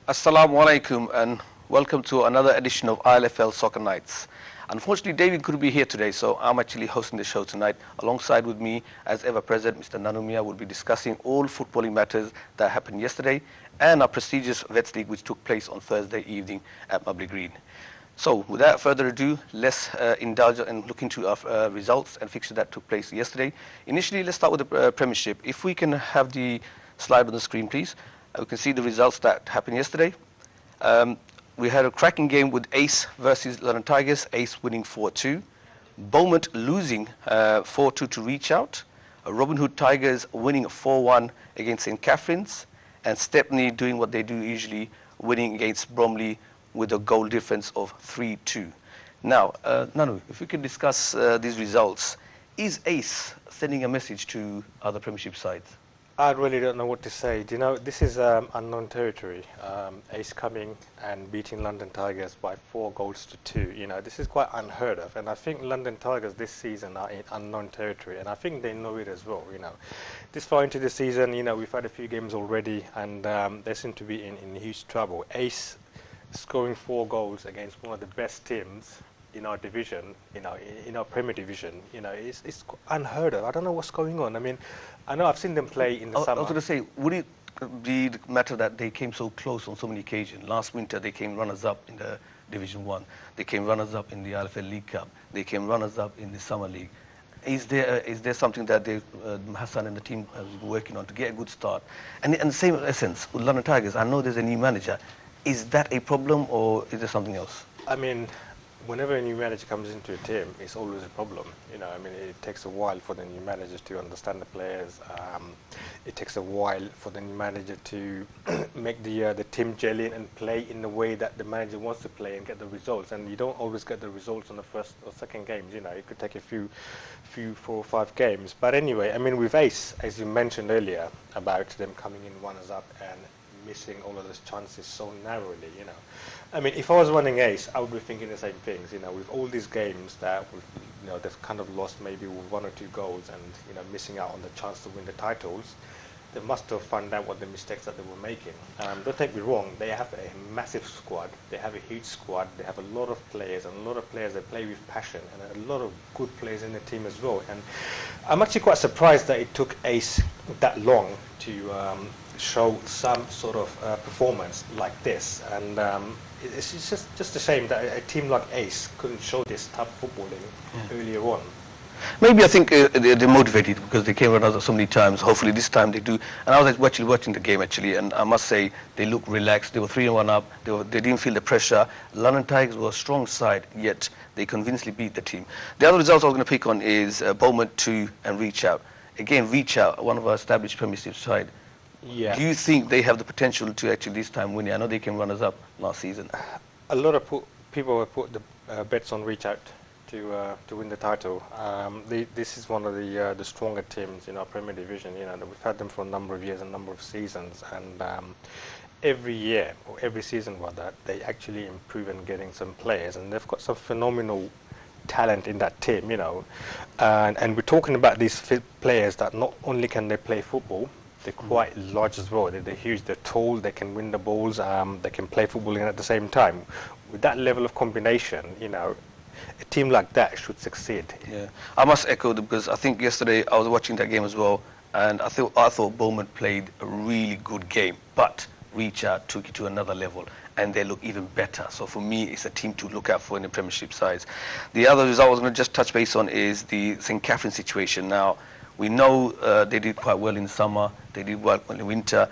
Assalamu alaikum and welcome to another edition of ILFL Soccer Nights. Unfortunately, David couldn't be here today, so I'm actually hosting the show tonight. Alongside with me, as ever present, Mr. Nanumia will be discussing all footballing matters that happened yesterday and our prestigious Vets League, which took place on Thursday evening at Mubley Green. So, without further ado, let's indulge and look into our results and fixtures that took place yesterday. Initially, let's start with the Premiership. If we can have the slide on the screen, please. We can see the results that happened yesterday. We had a cracking game with Ace versus London Tigers, Ace winning 4-2. Beaumont losing 4-2 to Reach Out. Robin Hood Tigers winning 4-1 against St. Catherine's. And Stepney doing what they do usually, winning against Bromley with a goal difference of 3-2. Now, Nanu, if we could discuss these results, is Ace sending a message to other Premiership sides? I really don't know what to say. Do you know, this is unknown territory. Ace coming and beating London Tigers by 4-2. You know, this is quite unheard of. And I think London Tigers this season are in unknown territory. And I think they know it as well, you know. This far into the season, you know, we've had a few games already and they seem to be in huge trouble. Ace scoring 4 goals against one of the best teams in our division, you know, in our Premier Division, you know, it's unheard of. I don't know what's going on. I mean, I know I've seen them play in the summer. I was going to say, would it be the matter that they came so close on so many occasions? Last winter, they came runners-up in the Division 1. They came runners-up in the ILFL League Cup. They came runners-up in the Summer League. Is there something that Hassan and the team have been working on to get a good start? And the same essence with London Tigers, I know there's a new manager. Is that a problem or is there something else? I mean, whenever a new manager comes into a team, it's always a problem. You know, I mean, it takes a while for the new managers to understand the players. It takes a while for the new manager to make the team gel in and play in the way that the manager wants to play and get the results. And you don't always get the results on the first or second games. You know, it could take a few 4 or 5 games. But anyway, I mean, with Ace, as you mentioned earlier, about them coming in runners-up and missing all of those chances so narrowly, you know. I mean, if I was running Ace, I would be thinking the same things, you know, with all these games that, you know, they've kind of lost maybe with 1 or 2 goals and, you know, missing out on the chance to win the titles, they must have found out what the mistakes that they were making. Don't take me wrong, they have a massive squad, they have a huge squad, they have a lot of players and a lot of players that play with passion and a lot of good players in the team as well. And I'm actually quite surprised that it took Ace that long to show some sort of performance like this, and it's just a shame that a team like Ace couldn't show this type of footballing earlier on. Maybe I think they're motivated because they came around so many times. Hopefully this time they do. And I was actually watching the game actually, and I must say they look relaxed. They were 3-1 up. They didn't feel the pressure. London Tigers were a strong side, yet they convincingly beat the team. The other results I was going to pick on is Beaumont 2 and Reach Out. Again, Reach Out, one of our established Premiership side. Yeah. Do you think they have the potential to actually this time win it? I know they came runners-up last season. A lot of people have put the bets on Reach Out to win the title. This is one of the stronger teams in our Premier Division. You know, we've had them for a number of years, a number of seasons, and every year or every season rather, they actually improve in getting some players, and they've got some phenomenal talent in that team. You know, and we're talking about these players that not only can they play football, they're quite large as well. They're huge, they're tall, they can win the balls, they can play football at the same time. With that level of combination, you know, a team like that should succeed. Yeah, I must echo that because I think yesterday I was watching that game as well, and I thought Beaumont played a really good game, but Reach Out took it to another level, and they look even better. So for me, it's a team to look out for in the Premiership sides. The other result I was going to just touch base on is the St. Catherine situation. Now, we know they did quite well in summer, they did well in winter.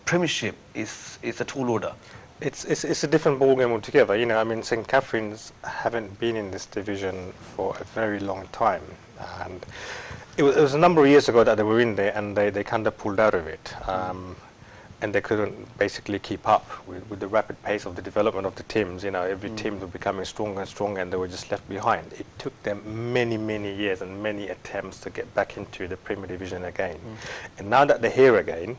Premiership is a tall order. It's a different ballgame altogether. You know, I mean, St. Catherine's haven't been in this division for a very long time, and it was a number of years ago that they were in there, and they kind of pulled out of it, and they couldn't basically keep up with the rapid pace of the development of the teams. You know, every team was becoming stronger and stronger, and they were just left behind. It took them many years and many attempts to get back into the Premier Division again, and now that they're here again,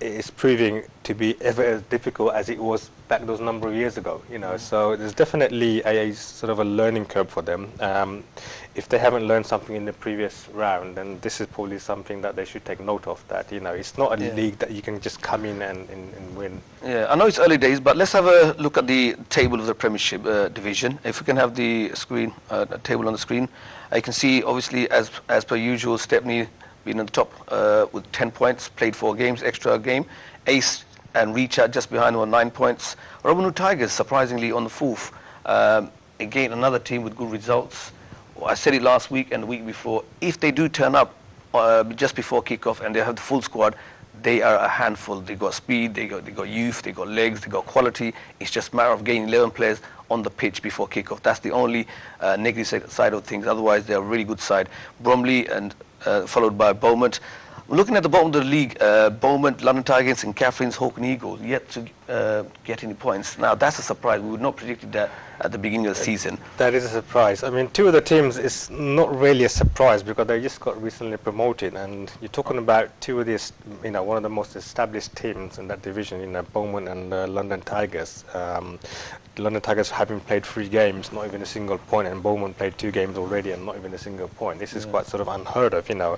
it's proving to be ever as difficult as it was back those number of years ago, you know. So there's definitely a sort of a learning curve for them. If they haven't learned something in the previous round, then this is probably something that they should take note of, that, you know, it's not a league that you can just come in and win. Yeah, I know it's early days, but let's have a look at the table of the Premiership division. If we can have the screen, table on the screen, you can see, obviously, as per usual, Stepney being on the top with 10 points, played 4 games, extra game. Ace and Reacher just behind on 9 points. Robin Hyder Tigers, surprisingly, on the 4th. Again, another team with good results. I said it last week and the week before. If they do turn up just before kickoff and they have the full squad, they are a handful. They got speed, they got youth, they got legs, they got quality. It's just a matter of getting 11 players on the pitch before kickoff. That's the only negative side of things. Otherwise, they're a really good side. Bromley and followed by Beaumont. Looking at the bottom of the league, Beaumont, London Tigers and Catherine's Hawk and Eagles yet to get any points. Now, that's a surprise. We would not predicted that at the beginning of the season. That is a surprise. I mean, 2 of the teams is not really a surprise because they just got recently promoted, and you're talking about 2 of these, you know, one of the most established teams in that division, you know, Beaumont and London Tigers. London Tigers having played 3 games, not even a single point, and Beaumont played 2 games already and not even a single point. This is quite sort of unheard of, you know.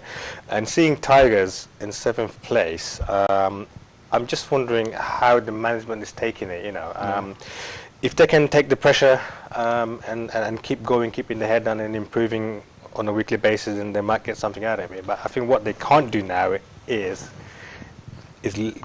And seeing Tigers in 7th place, I'm just wondering how the management is taking it, you know. If they can take the pressure and keep going, keeping the head down and improving on a weekly basis, then they might get something out of it. But I think what they can't do now is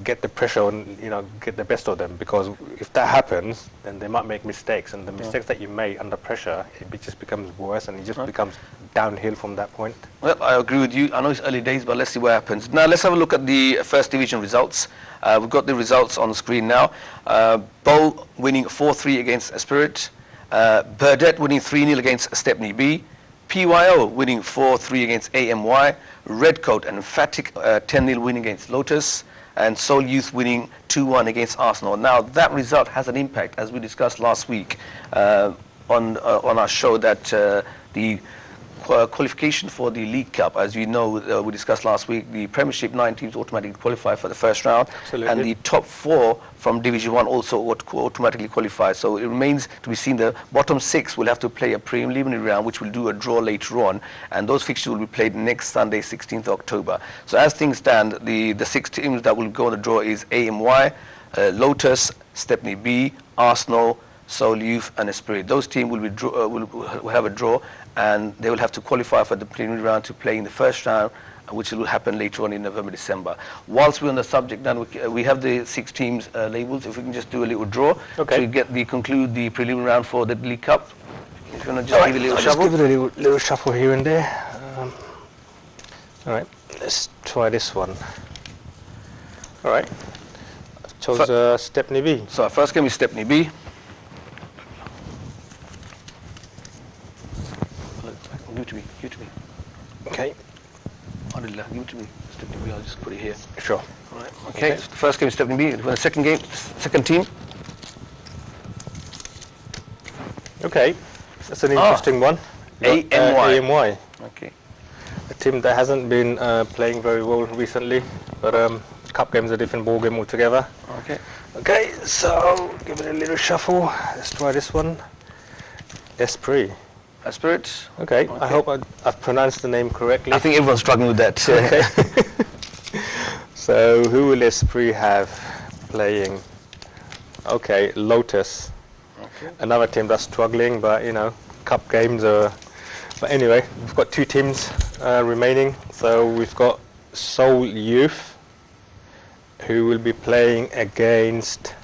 get the pressure on, you know, get the best of them, because if that happens, then they might make mistakes, and the mistakes that you make under pressure, it just becomes worse, and it just becomes downhill from that point. Well, I agree with you. I know it's early days, but let's see what happens. Now, let's have a look at the first division results. We've got the results on the screen now. Bow winning 4-3 against Spirit. Burdett winning 3-0 against Stepney B. PYO winning 4-3 against AMY. Redcoat and Emphatic 10-0 win against Lotus. And Seoul Youth winning 2-1 against Arsenal. Now, that result has an impact, as we discussed last week on our show, that the qualification for the League Cup, as you know, we discussed last week, the Premiership 9 teams automatically qualify for the first round. Absolutely. And the top 4 from Division 1 also automatically qualify. So it remains to be seen. The bottom 6 will have to play a preliminary round, which will do a draw later on, and those fixtures will be played next Sunday, 16th October. So as things stand, the 6 teams that will go on the draw is AMY, Lotus, Stepney B, Arsenal, Seoul Youth and Esprit. Those teams will will have a draw, and they will have to qualify for the preliminary round to play in the first round, which will happen later on in November, December. Whilst we're on the subject, then we have the 6 teams labels. If we can just do a little draw to conclude the preliminary round for the League Cup. If you want to just give it a little shuffle. Just give it a little shuffle here and there. All right, let's try this one. All right, I've chose Stepney B. So our first game is Stepney B. Give it to me. Okay. Give it to me. Stepney B, I'll just put it here. Sure. All right. Okay. So the first game is Stepney B. The second game, second team. Okay. That's an interesting one. AMY. AMY. Okay. A team that hasn't been playing very well recently, but cup game's a different ball game altogether. Okay. Okay. So give it a little shuffle. Let's try this one. Esprit. Spirit. Okay. I hope I've pronounced the name correctly. I think everyone's struggling with that. Okay. So who will Esprit have playing? Okay, Lotus. Okay. Another team that's struggling, but you know, cup games are. But anyway, we've got 2 teams remaining. So we've got Seoul Youth, who will be playing against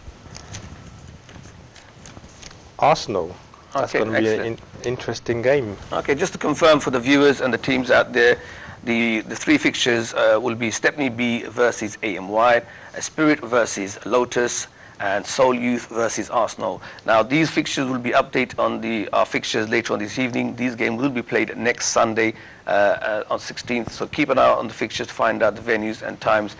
Arsenal. That's going to be an interesting game. Okay, just to confirm for the viewers and the teams out there, the 3 fixtures will be Stepney B versus AMY, Spirit versus Lotus, and Seoul Youth versus Arsenal. Now, these fixtures will be updated on our fixtures later on this evening. These games will be played next Sunday on 16th. So keep an eye on the fixtures to find out the venues and times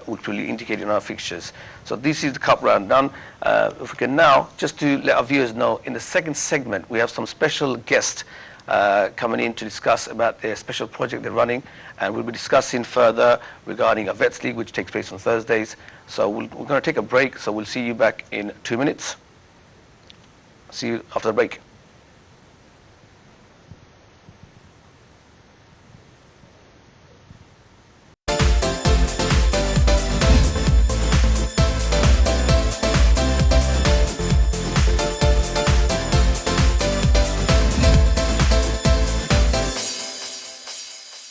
which will be indicated in our fixtures. So this is the cup round done. If we can now, just to let our viewers know, in the second segment, we have some special guests coming in to discuss about their special project they're running, and we'll be discussing further regarding a Vets League which takes place on Thursdays. So we're going to take a break, so we'll see you back in 2 minutes. See you after the break.